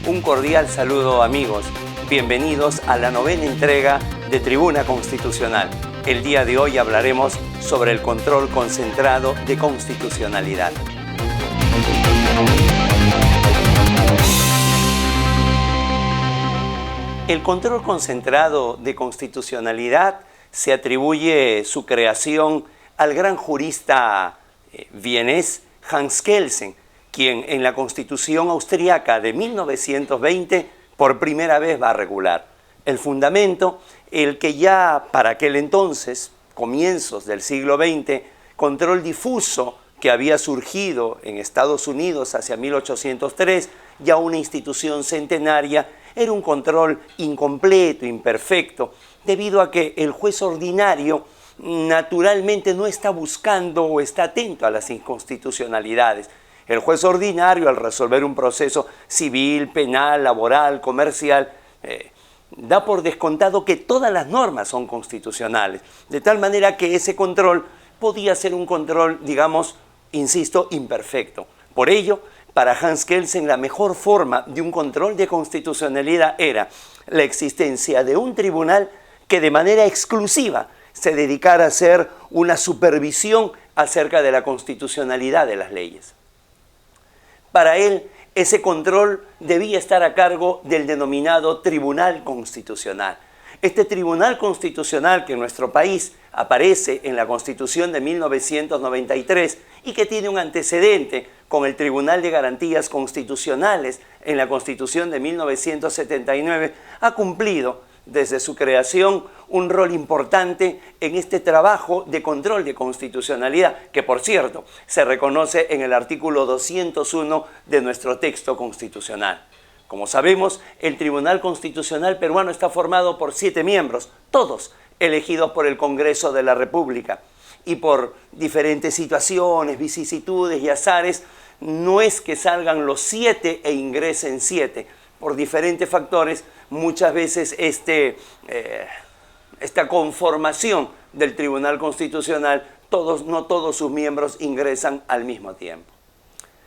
Un cordial saludo, amigos. Bienvenidos a la 9ª entrega de Tribuna Constitucional. El día de hoy hablaremos sobre el control concentrado de constitucionalidad. El control concentrado de constitucionalidad se atribuye su creación al gran jurista vienés Hans Kelsen, quien en la Constitución austriaca de 1920 por primera vez va a regular el fundamento, el que ya para aquel entonces, comienzos del siglo XX, control difuso que había surgido en Estados Unidos hacia 1803, ya una institución centenaria, era un control incompleto, imperfecto, debido a que el juez ordinario naturalmente no está buscando o está atento a las inconstitucionalidades. El juez ordinario, al resolver un proceso civil, penal, laboral, comercial, da por descontado que todas las normas son constitucionales, de tal manera que ese control podía ser un control, digamos, insisto, imperfecto. Por ello, para Hans Kelsen, la mejor forma de un control de constitucionalidad era la existencia de un tribunal que de manera exclusiva se dedicara a hacer una supervisión acerca de la constitucionalidad de las leyes. Para él, ese control debía estar a cargo del denominado Tribunal Constitucional. Este Tribunal Constitucional que en nuestro país aparece en la Constitución de 1993 y que tiene un antecedente con el Tribunal de Garantías Constitucionales en la Constitución de 1979, ha cumplido desde su creación un rol importante en este trabajo de control de constitucionalidad, que por cierto se reconoce en el artículo 201 de nuestro texto constitucional. Como sabemos, el Tribunal Constitucional peruano está formado por 7 miembros, todos elegidos por el Congreso de la República. Y por diferentes situaciones, vicisitudes y azares, no es que salgan los 7 e ingresen 7. Por diferentes factores, muchas veces esta conformación del Tribunal Constitucional, no todos sus miembros ingresan al mismo tiempo.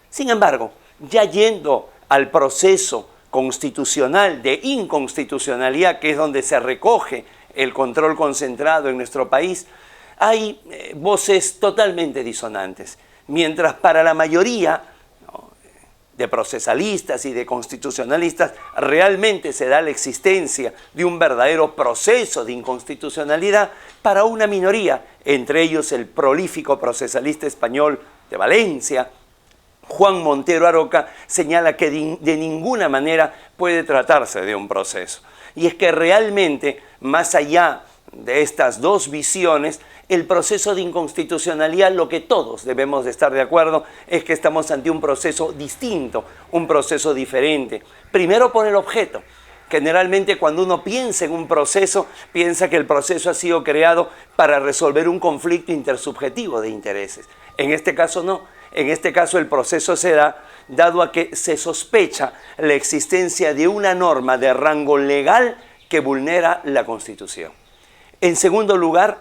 Sin embargo, ya yendo al proceso constitucional de inconstitucionalidad, que es donde se recoge el control concentrado en nuestro país, hay voces totalmente disonantes. Mientras para la mayoría de procesalistas y de constitucionalistas realmente se da la existencia de un verdadero proceso de inconstitucionalidad, para una minoría, entre ellos el prolífico procesalista español de Valencia, Juan Montero Aroca, señala que de ninguna manera puede tratarse de un proceso. Y es que realmente, más allá de estas dos visiones, el proceso de inconstitucionalidad, lo que todos debemos de estar de acuerdo, es que estamos ante un proceso distinto, un proceso diferente. Primero por el objeto. Generalmente cuando uno piensa en un proceso, piensa que el proceso ha sido creado para resolver un conflicto intersubjetivo de intereses. En este caso no. En este caso el proceso se da dado a que se sospecha la existencia de una norma de rango legal que vulnera la Constitución. En segundo lugar,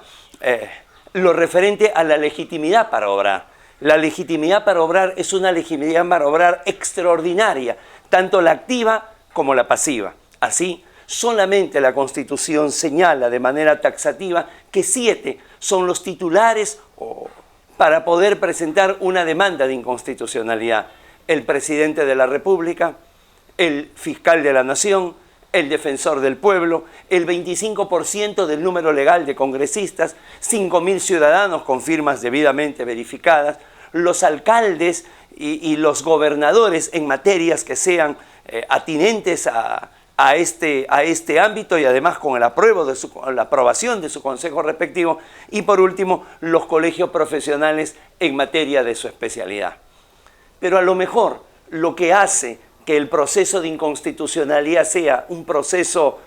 lo referente a la legitimidad para obrar. La legitimidad para obrar es una legitimidad para obrar extraordinaria, tanto la activa como la pasiva. Así, solamente la Constitución señala de manera taxativa que 7 son los titulares para poder presentar una demanda de inconstitucionalidad: el presidente de la República, el fiscal de la Nación, el defensor del pueblo, el 25% del número legal de congresistas, 5.000 ciudadanos con firmas debidamente verificadas, los alcaldes y los gobernadores en materias que sean atinentes a este ámbito, y además con la aprobación de su consejo respectivo, y por último los colegios profesionales en materia de su especialidad. Pero a lo mejor lo que hace que el proceso de inconstitucionalidad sea un proceso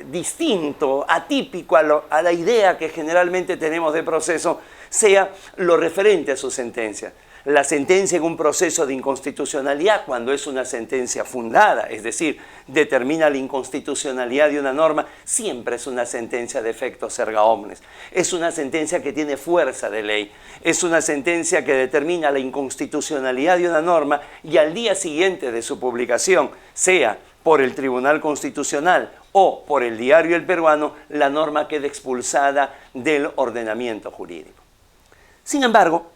distinto, atípico a la idea que generalmente tenemos de proceso, sea lo referente a sus sentencias. La sentencia en un proceso de inconstitucionalidad, cuando es una sentencia fundada, es decir, determina la inconstitucionalidad de una norma, siempre es una sentencia de efectos erga omnes. Es una sentencia que tiene fuerza de ley. Es una sentencia que determina la inconstitucionalidad de una norma y al día siguiente de su publicación, sea por el Tribunal Constitucional o por el Diario El Peruano, la norma queda expulsada del ordenamiento jurídico. Sin embargo,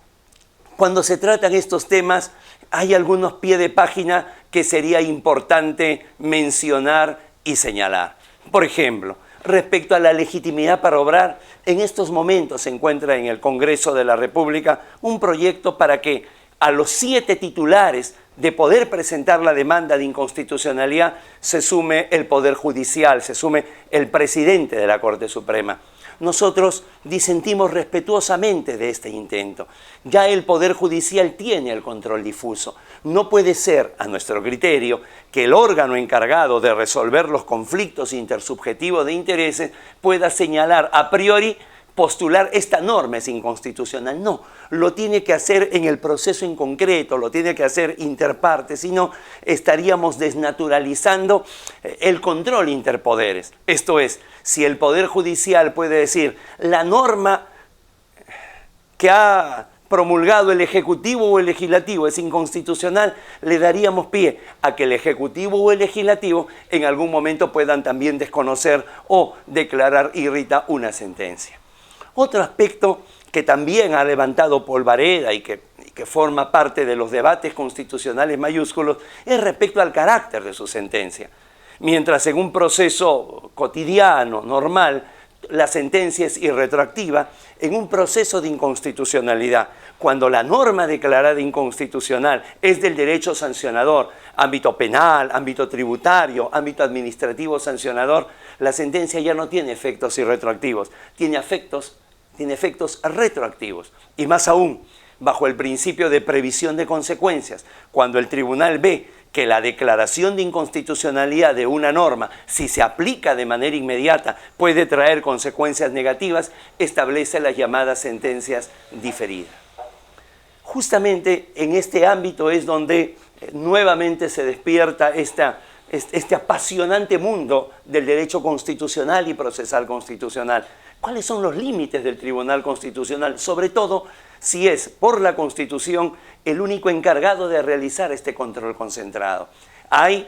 cuando se tratan estos temas, hay algunos pies de página que sería importante mencionar y señalar. Por ejemplo, respecto a la legitimidad para obrar, en estos momentos se encuentra en el Congreso de la República un proyecto para que a los 7 titulares de poder presentar la demanda de inconstitucionalidad se sume el Poder Judicial, se sume el presidente de la Corte Suprema. Nosotros disentimos respetuosamente de este intento. Ya el Poder Judicial tiene el control difuso. No puede ser, a nuestro criterio, que el órgano encargado de resolver los conflictos intersubjetivos de intereses pueda señalar a priori postular esta norma es inconstitucional. No, lo tiene que hacer en el proceso en concreto, lo tiene que hacer interpartes, si no estaríamos desnaturalizando el control interpoderes. Esto es, si el Poder Judicial puede decir la norma que ha promulgado el Ejecutivo o el Legislativo es inconstitucional, le daríamos pie a que el Ejecutivo o el Legislativo en algún momento puedan también desconocer o declarar irrita una sentencia. Otro aspecto que también ha levantado polvareda y que forma parte de los debates constitucionales mayúsculos es respecto al carácter de su sentencia. Mientras en un proceso cotidiano, normal, la sentencia es irretroactiva, en un proceso de inconstitucionalidad, cuando la norma declarada inconstitucional es del derecho sancionador, ámbito penal, ámbito tributario, ámbito administrativo sancionador, la sentencia ya no tiene efectos irretroactivos, tiene efectos retroactivos. Y más aún, bajo el principio de previsión de consecuencias, cuando el tribunal ve que la declaración de inconstitucionalidad de una norma, si se aplica de manera inmediata, puede traer consecuencias negativas, establece las llamadas sentencias diferidas. Justamente en este ámbito es donde nuevamente se despierta este apasionante mundo del derecho constitucional y procesal constitucional. ¿Cuáles son los límites del Tribunal Constitucional? Sobre todo si es por la Constitución el único encargado de realizar este control concentrado. Hay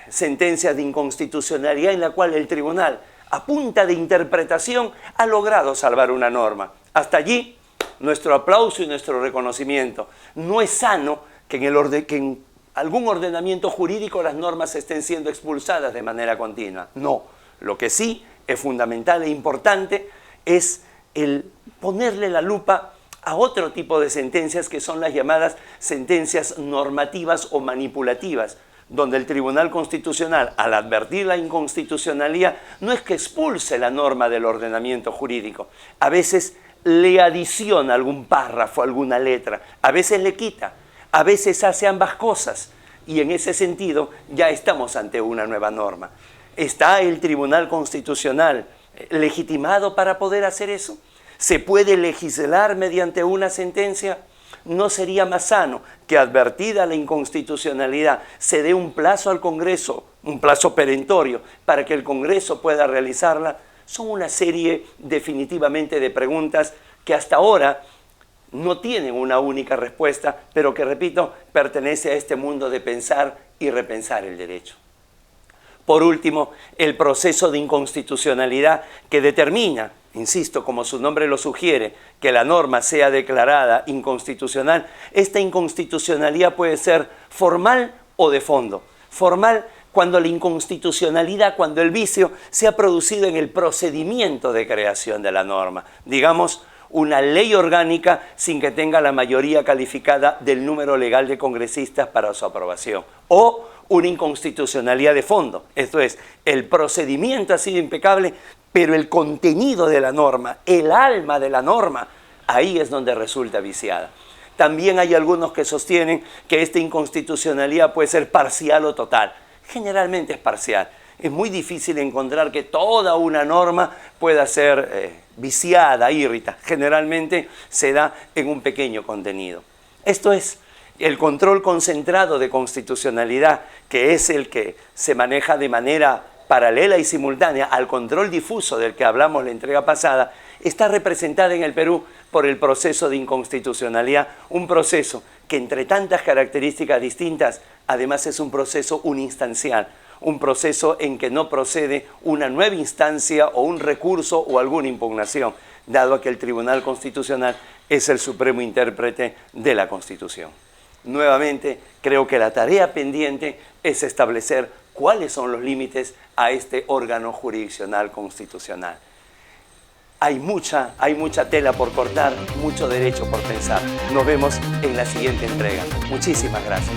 sentencias de inconstitucionalidad en la cual el tribunal, a punta de interpretación, ha logrado salvar una norma. Hasta allí, nuestro aplauso y nuestro reconocimiento. No es sano que en algún ordenamiento jurídico las normas estén siendo expulsadas de manera continua. No, lo que sí es fundamental e importante es el ponerle la lupa a otro tipo de sentencias que son las llamadas sentencias normativas o manipulativas, donde el Tribunal Constitucional, al advertir la inconstitucionalidad, no es que expulse la norma del ordenamiento jurídico, a veces le adiciona algún párrafo, alguna letra, a veces le quita, a veces hace ambas cosas, y en ese sentido ya estamos ante una nueva norma. ¿Está el Tribunal Constitucional legitimado para poder hacer eso? ¿Se puede legislar mediante una sentencia? ¿No sería más sano que, advertida la inconstitucionalidad, se dé un plazo al Congreso, un plazo perentorio, para que el Congreso pueda realizarla? Son una serie definitivamente de preguntas que hasta ahora no tienen una única respuesta, pero que, repito, pertenece a este mundo de pensar y repensar el derecho. Por último, el proceso de inconstitucionalidad que determina, insisto, como su nombre lo sugiere, que la norma sea declarada inconstitucional. Esta inconstitucionalidad puede ser formal o de fondo. Formal cuando la inconstitucionalidad, cuando el vicio se ha producido en el procedimiento de creación de la norma. Digamos, una ley orgánica sin que tenga la mayoría calificada del número legal de congresistas para su aprobación. O una inconstitucionalidad de fondo. Esto es, el procedimiento ha sido impecable, pero el contenido de la norma, el alma de la norma, ahí es donde resulta viciada. También hay algunos que sostienen que esta inconstitucionalidad puede ser parcial o total. Generalmente es parcial. Es muy difícil encontrar que toda una norma pueda ser viciada, irrita. Generalmente se da en un pequeño contenido. Esto es, el control concentrado de constitucionalidad, que es el que se maneja de manera paralela y simultánea al control difuso del que hablamos la entrega pasada, está representada en el Perú por el proceso de inconstitucionalidad, un proceso que entre tantas características distintas, además es un proceso uninstancial, un proceso en que no procede una nueva instancia o un recurso o alguna impugnación, dado que el Tribunal Constitucional es el supremo intérprete de la Constitución. Nuevamente, creo que la tarea pendiente es establecer cuáles son los límites a este órgano jurisdiccional constitucional. Hay mucha tela por cortar, mucho derecho por pensar. Nos vemos en la siguiente entrega. Muchísimas gracias.